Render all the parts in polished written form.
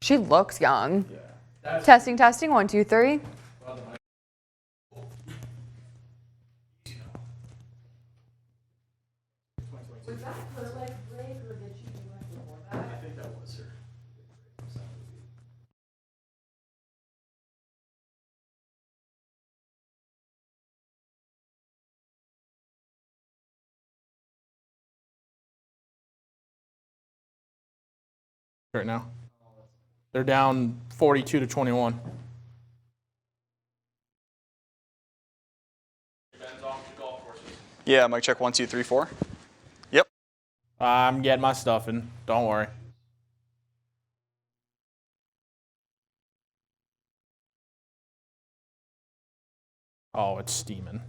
She looks young. Yeah. Testing, testing. 1, 2, 3. Was that her leg break, or did she do one before that? I think that was her. Right now, they're down 42-21. Yeah, mic check 1, 2, 3, 4. Yep. I'm getting my stuff in. Don't worry. Oh, it's steaming.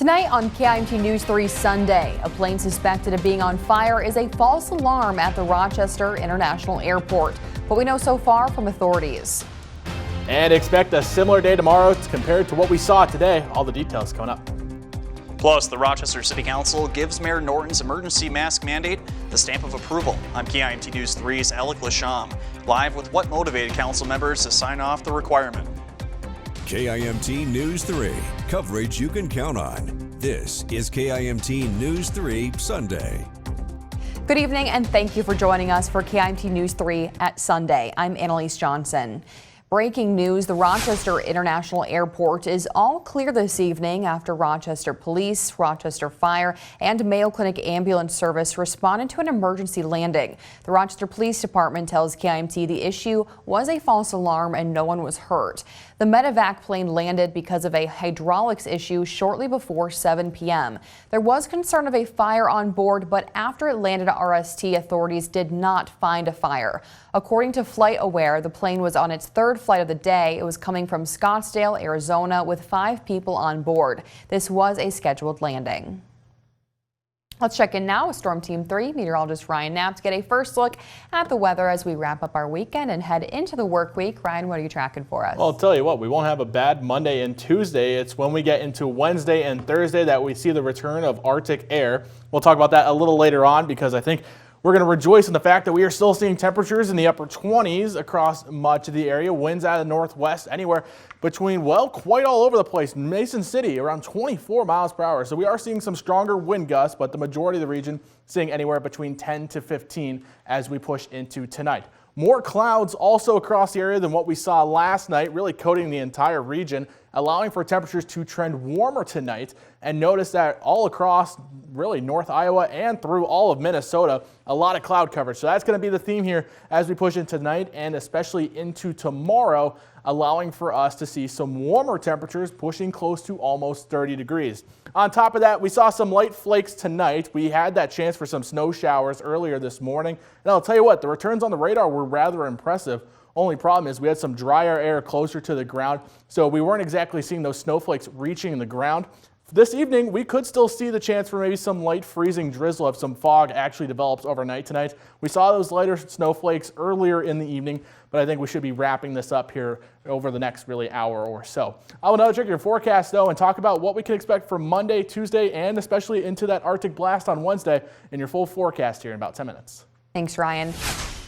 Tonight on KIMT News 3 Sunday, a plane suspected of being on fire is a false alarm at the Rochester International Airport. What we know so far from authorities. And expect a similar day tomorrow compared to what we saw today. All the details coming up. Plus, the Rochester City Council gives Mayor Norton's emergency mask mandate the stamp of approval. I'm KIMT News 3's Alec Lasham, live with what motivated council members to sign off the requirement. KIMT News 3, coverage you can count on. This is KIMT News 3 Sunday. Good evening and thank you for joining us for KIMT News 3 at Sunday. I'm Annalise Johnson. Breaking news, the Rochester International Airport is all clear this evening after Rochester Police, Rochester Fire, and Mayo Clinic Ambulance Service responded to an emergency landing. The Rochester Police Department tells KIMT the issue was a false alarm and no one was hurt. The medevac plane landed because of a hydraulics issue shortly before 7 p.m. There was concern of a fire on board, but after it landed at RST, authorities did not find a fire. According to FlightAware, the plane was on its third flight of the day. It was coming from Scottsdale, Arizona, with 5 people on board. This was a scheduled landing. Let's check in now with Storm Team 3 meteorologist Ryan Knapp to get a first look at the weather as we wrap up our weekend and head into the work week. Ryan, what are you tracking for us? Well, I'll tell you what, we won't have a bad Monday and Tuesday. It's when we get into Wednesday and Thursday that we see the return of Arctic air. We'll talk about that a little later on because I think we're going to rejoice in the fact that we are still seeing temperatures in the upper 20s across much of the area. Winds out of the northwest anywhere between, well, quite all over the place. Mason City around 24 miles per hour. So we are seeing some stronger wind gusts, but the majority of the region seeing anywhere between 10 to 15 as we push into tonight. More clouds also across the area than what we saw last night, really coating the entire region, allowing for temperatures to trend warmer tonight. And notice that all across really North Iowa and through all of Minnesota, a lot of cloud coverage. So that's going to be the theme here as we push into tonight and especially into tomorrow, allowing for us to see some warmer temperatures pushing close to almost 30 degrees. On top of that, we saw some light flakes tonight. We had that chance for some snow showers earlier this morning. And I'll tell you what, the returns on the radar were rather impressive. Only problem is we had some drier air closer to the ground, so we weren't exactly seeing those snowflakes reaching the ground. This evening, we could still see the chance for maybe some light freezing drizzle if some fog actually develops overnight tonight. We saw those lighter snowflakes earlier in the evening, but I think we should be wrapping this up here over the next really hour or so. I will now check your forecast though and talk about what we can expect for Monday, Tuesday, and especially into that Arctic blast on Wednesday in your full forecast here in about 10 minutes. Thanks, Ryan.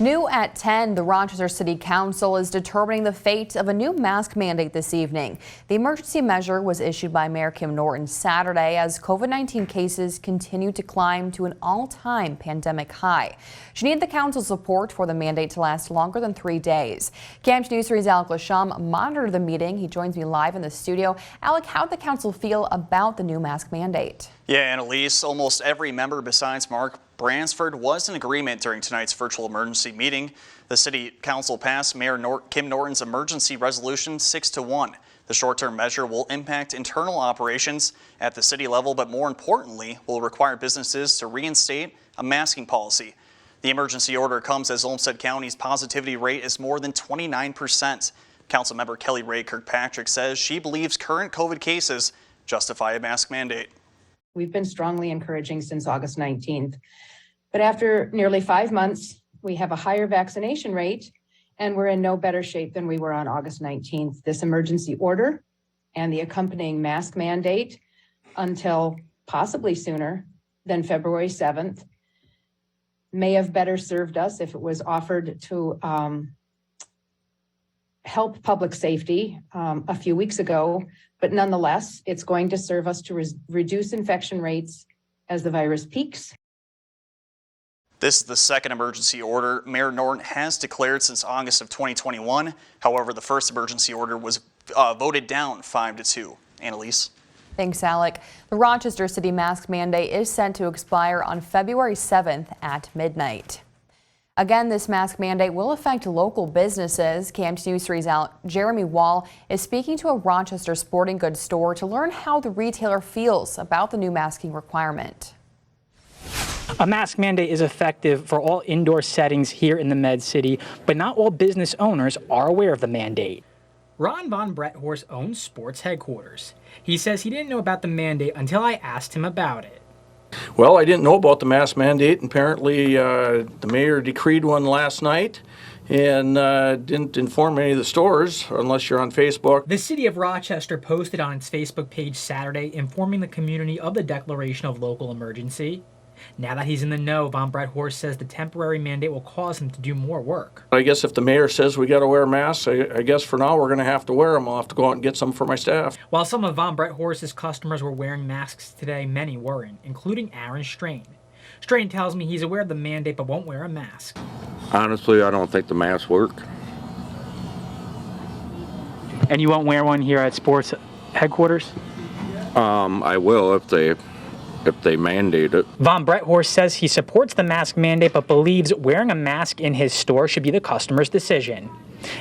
New at 10, the Rochester City Council is determining the fate of a new mask mandate this evening. The emergency measure was issued by Mayor Kim Norton Saturday as COVID-19 cases continue to climb to an all-time pandemic high. She needed the council's support for the mandate to last longer than 3 days. KIMT News 3's Alec Lasham monitored the meeting. He joins me live in the studio. Alec, how did the council feel about the new mask mandate? Yeah, Annalise, almost every member besides Mark Bransford was in agreement during tonight's virtual emergency meeting. The City Council passed Mayor Kim Norton's emergency resolution 6-1. The short-term measure will impact internal operations at the city level, but more importantly, will require businesses to reinstate a masking policy. The emergency order comes as Olmsted County's positivity rate is more than 29%. Councilmember Kelly Ray Kirkpatrick says she believes current COVID cases justify a mask mandate. We've been strongly encouraging since August 19th. But after nearly 5 months, we have a higher vaccination rate and we're in no better shape than we were on August 19th. This emergency order and the accompanying mask mandate until possibly sooner than February 7th may have better served us if it was offered to help public safety a few weeks ago, but nonetheless, it's going to serve us to reduce infection rates as the virus peaks. This is the second emergency order Mayor Norton has declared since August of 2021. However, the first emergency order was voted down 5-2. Annalise. Thanks, Alec. The Rochester City mask mandate is set to expire on February 7th at midnight. Again, this mask mandate will affect local businesses. KIMT News 3's Jeremy Wall is speaking to a Rochester sporting goods store to learn how the retailer feels about the new masking requirement. A mask mandate is effective for all indoor settings here in the Med City, but not all business owners are aware of the mandate. Ron Von Bretthorst owns Sports Headquarters. He says he didn't know about the mandate until I asked him about it. Well, I didn't know about the mask mandate. Apparently, the mayor decreed one last night and didn't inform any of the stores unless you're on Facebook. The city of Rochester posted on its Facebook page Saturday informing the community of the declaration of local emergency. Now that he's in the know, Von Bretthorst says the temporary mandate will cause him to do more work. I guess if the mayor says we got to wear masks, I guess for now we're going to have to wear them. I'll have to go out and get some for my staff. While some of Von Bretthorst's customers were wearing masks today, many weren't, including Aaron Strain. Strain tells me he's aware of the mandate but won't wear a mask. Honestly, I don't think the masks work. And you won't wear one here at Sports Headquarters? I will if they mandate it. Von Bretthorst says he supports the mask mandate but believes wearing a mask in his store should be the customer's decision.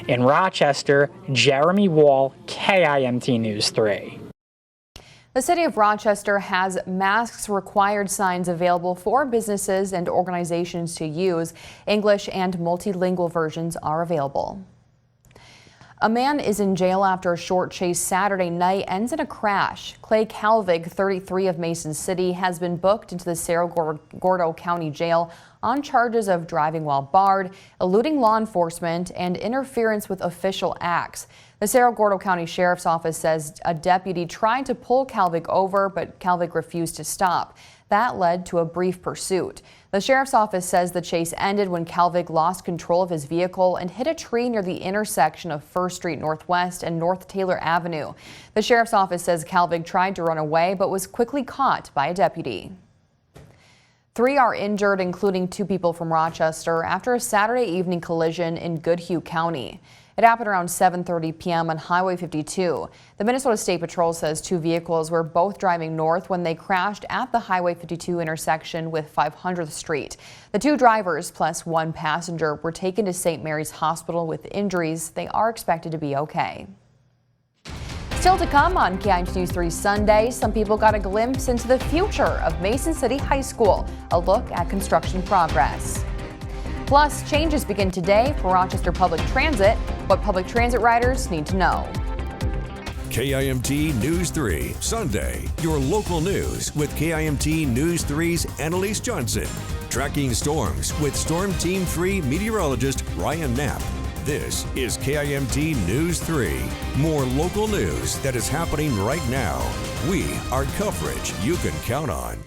In Rochester, Jeremy Wall, KIMT News 3. The city of Rochester has masks required signs available for businesses and organizations to use. English and multilingual versions are available. A man is in jail after a short chase Saturday night ends in a crash. Clay Calvig, 33 of Mason City, has been booked into the Cerro Gordo County Jail on charges of driving while barred, eluding law enforcement, and interference with official acts. The Cerro Gordo County Sheriff's Office says a deputy tried to pull Calvig over, but Calvig refused to stop. That led to a brief pursuit. The Sheriff's Office says the chase ended when Calvig lost control of his vehicle and hit a tree near the intersection of First Street Northwest and North Taylor Avenue. The Sheriff's Office says Calvig tried to run away but was quickly caught by a deputy. 3 are injured, including 2 people from Rochester, after a Saturday evening collision in Goodhue County. It happened around 7:30 p.m. on Highway 52. The Minnesota State Patrol says 2 vehicles were both driving north when they crashed at the Highway 52 intersection with 500th Street. The 2 drivers plus 1 passenger were taken to St. Mary's Hospital with injuries. They are expected to be okay. Still to come on KIMT News 3 Sunday, some people got a glimpse into the future of Mason City High School. A look at construction progress. Plus, changes begin today for Rochester Public Transit. What public transit riders need to know. KIMT News 3 Sunday. Your local news with KIMT News 3's Annalise Johnson. Tracking storms with Storm Team 3 meteorologist Ryan Knapp. This is KIMT News 3. More local news that is happening right now. We are coverage you can count on.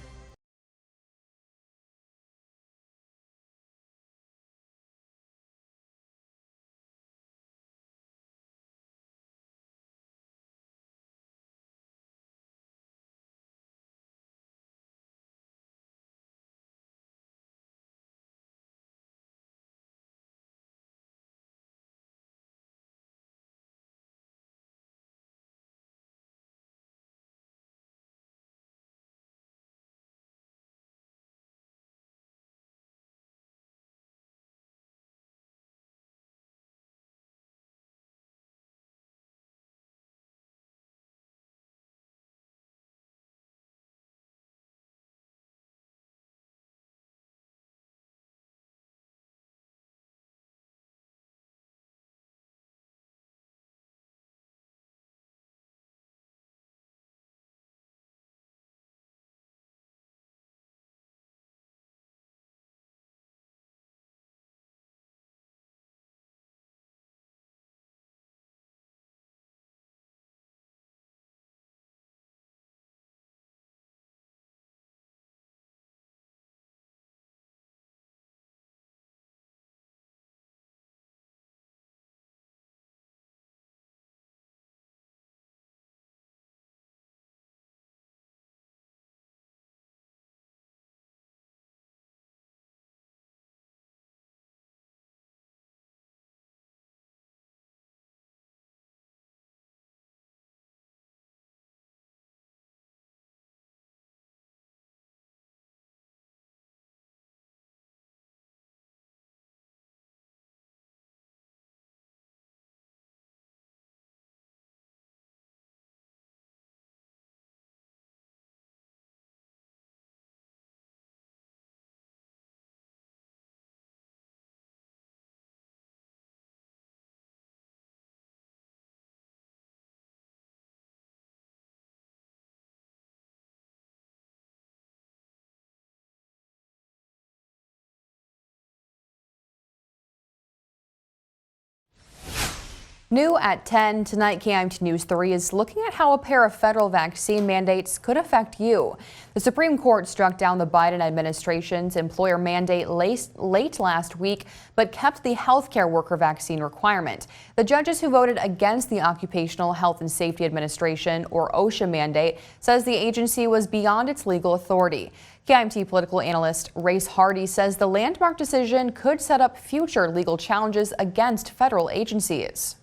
New at 10 tonight, KIMT News 3 is looking at how a pair of federal vaccine mandates could affect you. The Supreme Court struck down the Biden administration's employer mandate late last week, but kept the healthcare worker vaccine requirement. The judges who voted against the Occupational Health and Safety Administration, or OSHA, mandate says the agency was beyond its legal authority. KIMT political analyst Race Hardy says the landmark decision could set up future legal challenges against federal agencies.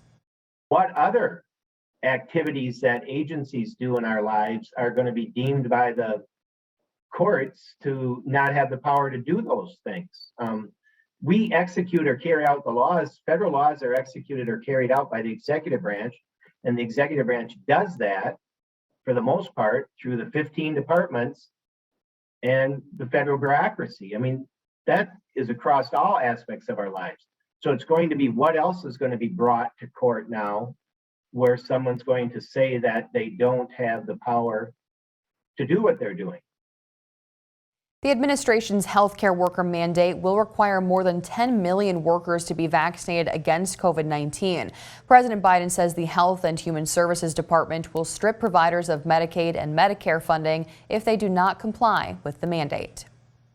What other activities that agencies do in our lives are going to be deemed by the courts to not have the power to do those things? We execute or carry out the laws. Federal laws are executed or carried out by the executive branch, and the executive branch does that for the most part through the 15 departments and the federal bureaucracy. I mean, that is across all aspects of our lives. So it's going to be what else is going to be brought to court now where someone's going to say that they don't have the power to do what they're doing. The administration's healthcare worker mandate will require more than 10 million workers to be vaccinated against COVID-19. President Biden says the Health and Human Services Department will strip providers of Medicaid and Medicare funding if they do not comply with the mandate.